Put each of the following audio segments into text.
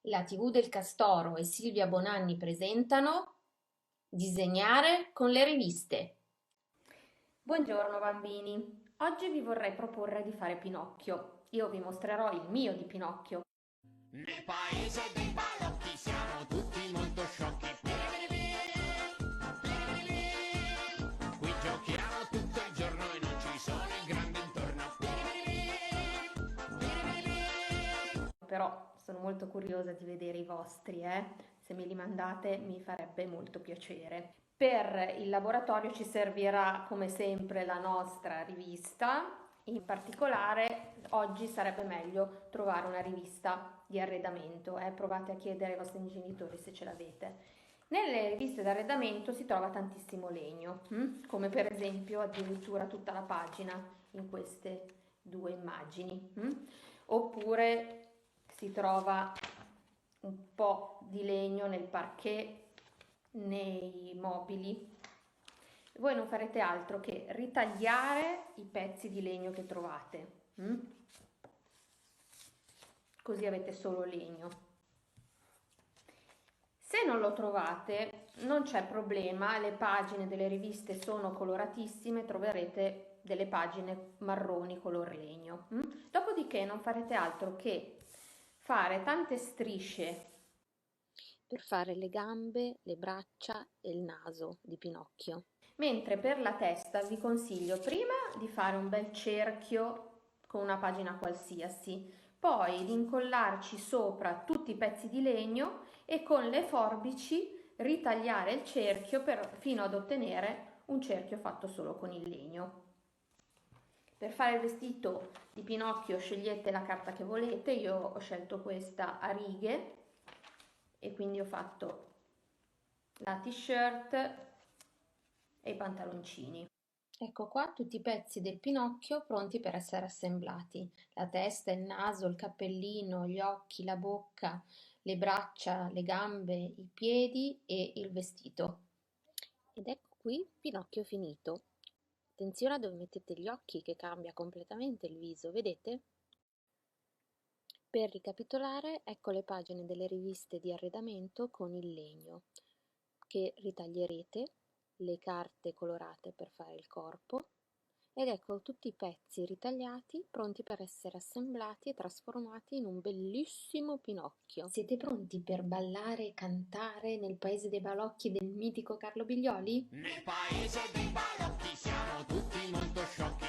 La TV del Castoro e Silvia Bonanni presentano Disegnare con le riviste. Buongiorno bambini, oggi vi vorrei proporre di fare Pinocchio. Io vi mostrerò il mio di Pinocchio. Nel paese dei balocchi siamo tutti molto sciocchi. Qui giochiamo tutto il giorno e non ci sono i grandi intorno. Però sono molto curiosa di vedere i vostri, Se me li mandate mi farebbe molto piacere. Per il laboratorio ci servirà come sempre la nostra rivista. In particolare oggi sarebbe meglio trovare una rivista di arredamento, provate a chiedere ai vostri genitori se ce l'avete. Nelle riviste d'arredamento si trova tantissimo legno, come per esempio addirittura tutta la pagina in queste due immagini. Oppure si trova un po' di legno nel parquet, nei mobili. Voi non farete altro che ritagliare i pezzi di legno che trovate, così avete solo legno. Se non lo trovate, non c'è problema, le pagine delle riviste sono coloratissime, troverete delle pagine marroni color legno. Dopodiché non farete altro che fare tante strisce Per fare le gambe, le braccia e il naso di Pinocchio. mentre per la testa vi consiglio prima di fare un bel cerchio con una pagina qualsiasi, poi di incollarci sopra tutti i pezzi di legno e con le forbici ritagliare il cerchio fino ad ottenere un cerchio fatto solo con il legno. Per fare il vestito di Pinocchio scegliete la carta che volete, io ho scelto questa a righe e quindi ho fatto la t-shirt e i pantaloncini. Ecco qua tutti i pezzi del Pinocchio pronti per essere assemblati. La testa, il naso, il cappellino, gli occhi, la bocca, le braccia, le gambe, i piedi e il vestito. Ed ecco qui Pinocchio finito. Attenzione a dove mettete gli occhi che cambia completamente il viso, vedete? Per ricapitolare, ecco le pagine delle riviste di arredamento con il legno, che ritaglierete, le carte colorate per fare il corpo, ed ecco tutti i pezzi ritagliati pronti per essere assemblati e trasformati in un bellissimo Pinocchio. Siete pronti per ballare e cantare nel paese dei balocchi del mitico Carlo Biglioli? Nel paese dei balocchi siamo tutti molto sciocchi.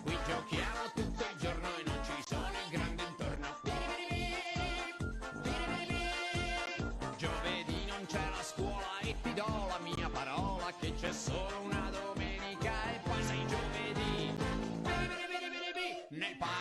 Qui giochiamo tutto il giorno e non ci sono i grandi intorno. Giovedì non c'è la scuola e ti do la mia parola che c'è solo una domenica e poi sei giovedì. Nel paese